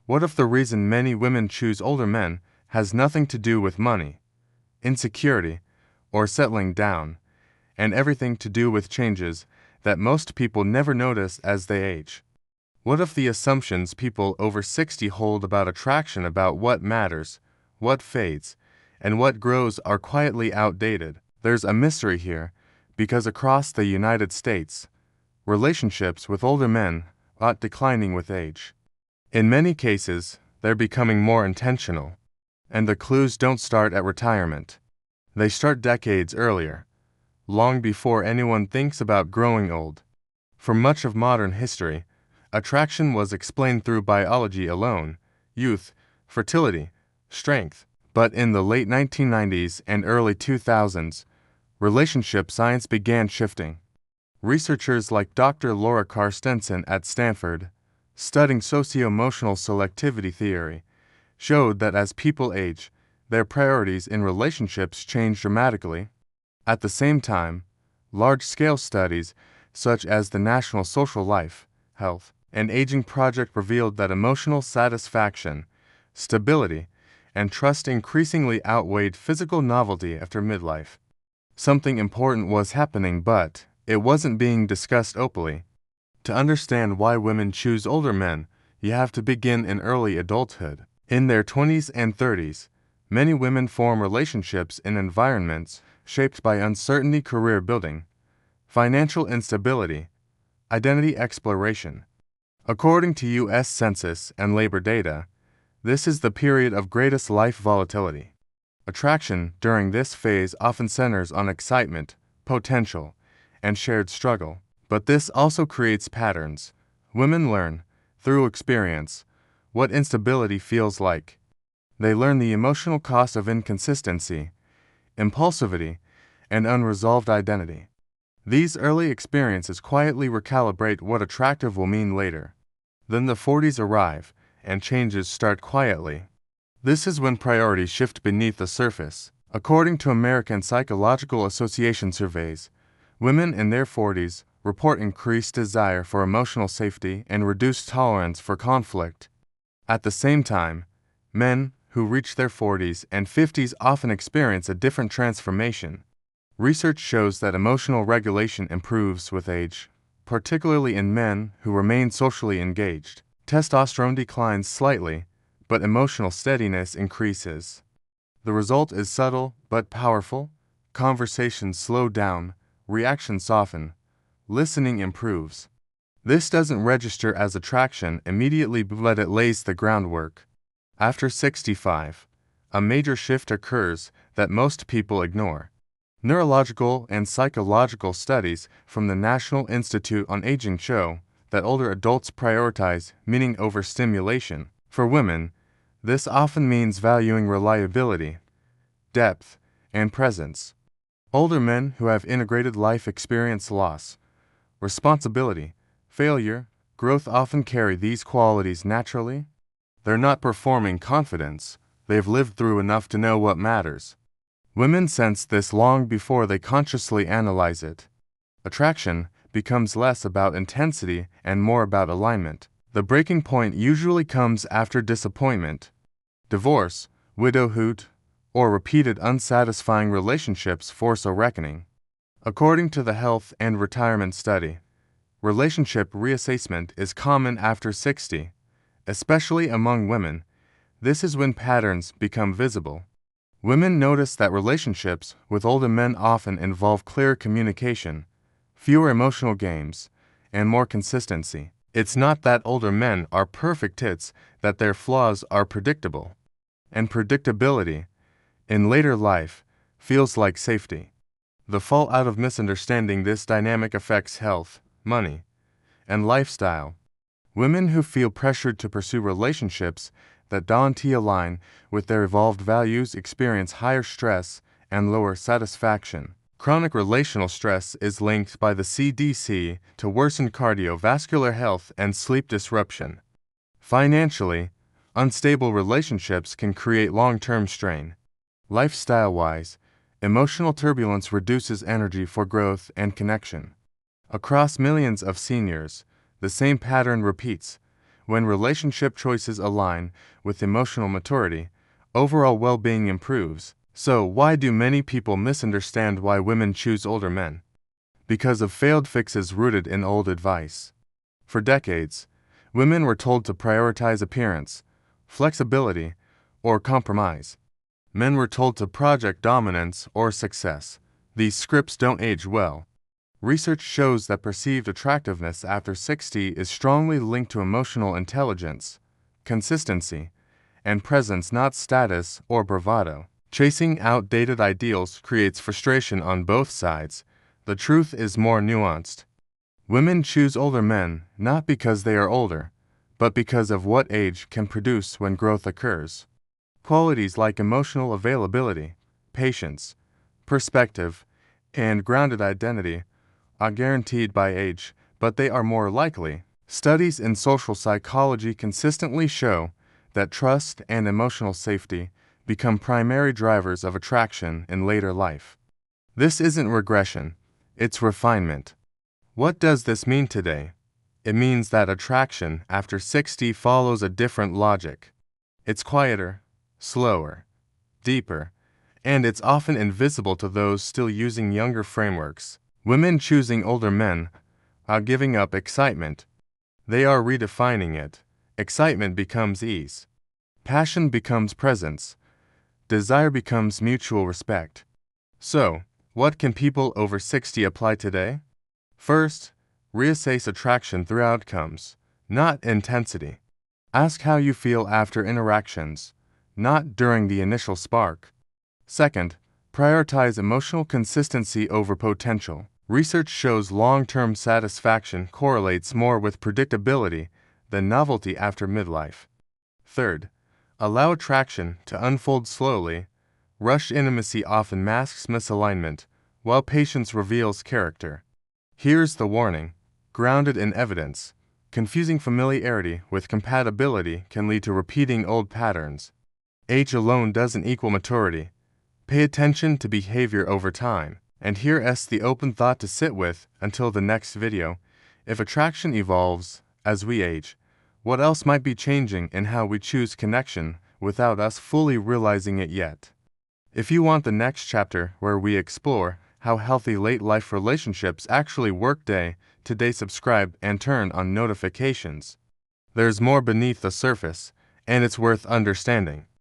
What if the reason many women choose older men has nothing to do with money, insecurity, or settling down, and everything to do with changes that most people never notice as they age? What if the assumptions people over 60 hold about attraction, about what matters, what fades, and what grows are quietly outdated? There's a mystery here, because across the United States, relationships with older men are declining with age. In many cases, they're becoming more intentional, and the clues don't start at retirement. They start decades earlier, long before anyone thinks about growing old. For much of modern history, attraction was explained through biology alone: youth, fertility, strength. But in the late 1990s and early 2000s, relationship science began shifting. Researchers like Dr. Laura Carstensen at Stanford, studying socio-emotional selectivity theory, showed that as people age, their priorities in relationships change dramatically. At the same time, large-scale studies, such as the National Social Life, Health, and Aging Project, revealed that emotional satisfaction, stability, and trust increasingly outweighed physical novelty after midlife. Something important was happening, but it wasn't being discussed openly. To understand why women choose older men, you have to begin in early adulthood. In their 20s and 30s, many women form relationships in environments shaped by uncertainty, career building, financial instability, identity exploration. According to U.S. Census and labor data, this is the period of greatest life volatility. Attraction during this phase often centers on excitement, potential, and shared struggle. But this also creates patterns. Women learn, through experience, what instability feels like. They learn the emotional cost of inconsistency, impulsivity, and unresolved identity. These early experiences quietly recalibrate what attractive will mean later. Then the 40s arrive, and changes start quietly. This is when priorities shift beneath the surface. According to American Psychological Association surveys, women in their 40s report increased desire for emotional safety and reduced tolerance for conflict. At the same time, men who reach their 40s and 50s often experience a different transformation. Research shows that emotional regulation improves with age, particularly in men who remain socially engaged. Testosterone declines slightly, but emotional steadiness increases. The result is subtle but powerful. Conversations slow down, reactions soften, listening improves. This doesn't register as attraction immediately, but it lays the groundwork. After 65, a major shift occurs that most people ignore. Neurological and psychological studies from the National Institute on Aging show that older adults prioritize meaning over stimulation. For women, this often means valuing reliability, depth, and presence. Older men who have integrated life experience loss, responsibility, failure, growth often carry these qualities naturally. They're not performing confidence, they've lived through enough to know what matters. Women sense this long before they consciously analyze it. Attraction becomes less about intensity and more about alignment. The breaking point usually comes after disappointment, divorce, widowhood, or repeated unsatisfying relationships force a reckoning. According to the Health and Retirement Study, relationship reassessment is common after 60, especially among women. This is when patterns become visible. Women notice that relationships with older men often involve clearer communication, fewer emotional games, and more consistency. It's not that older men are perfect, it's that their flaws are predictable. And predictability, in later life, feels like safety. The fallout of misunderstanding this dynamic affects health, money, and lifestyle. Women who feel pressured to pursue relationships that don't align with their evolved values experience higher stress and lower satisfaction. Chronic relational stress is linked by the CDC to worsened cardiovascular health and sleep disruption. Financially, unstable relationships can create long-term strain. Lifestyle-wise, emotional turbulence reduces energy for growth and connection. Across millions of seniors, the same pattern repeats. when relationship choices align with emotional maturity, overall well-being improves. So, why do many people misunderstand why women choose older men? Because of failed fixes rooted in old advice. For decades, women were told to prioritize appearance, flexibility, or compromise. Men were told to project dominance or success. These scripts don't age well. Research shows that perceived attractiveness after 60 is strongly linked to emotional intelligence, consistency, and presence, not status or bravado. Chasing outdated ideals creates frustration on both sides. The truth is more nuanced. Women choose older men not because they are older, but because of what age can produce when growth occurs. Qualities like emotional availability, patience, perspective, and grounded identity are guaranteed by age, but they are more likely. Studies in social psychology consistently show that trust and emotional safety become primary drivers of attraction in later life. This isn't regression, it's refinement. What does this mean today? It means that attraction after 60 follows a different logic. It's quieter, slower, deeper, and it's often invisible to those still using younger frameworks. Women choosing older men are giving up excitement. They are redefining it. Excitement becomes ease. Passion becomes presence. Desire becomes mutual respect. So, what can people over 60 apply today? First, reassess attraction through outcomes, not intensity. Ask how you feel after interactions, not during the initial spark. Second, prioritize emotional consistency over potential. Research shows long-term satisfaction correlates more with predictability than novelty after midlife. Third, allow attraction to unfold slowly. Rushed intimacy often masks misalignment, while patience reveals character. Here's the warning: grounded in evidence, confusing familiarity with compatibility can lead to repeating old patterns. Age alone doesn't equal maturity. Pay attention to behavior over time. And here's the open thought to sit with until the next video. If attraction evolves as we age, what else might be changing in how we choose connection without us fully realizing it yet? If you want the next chapter where we explore how healthy late-life relationships actually work, today subscribe and turn on notifications. There's more beneath the surface, and it's worth understanding.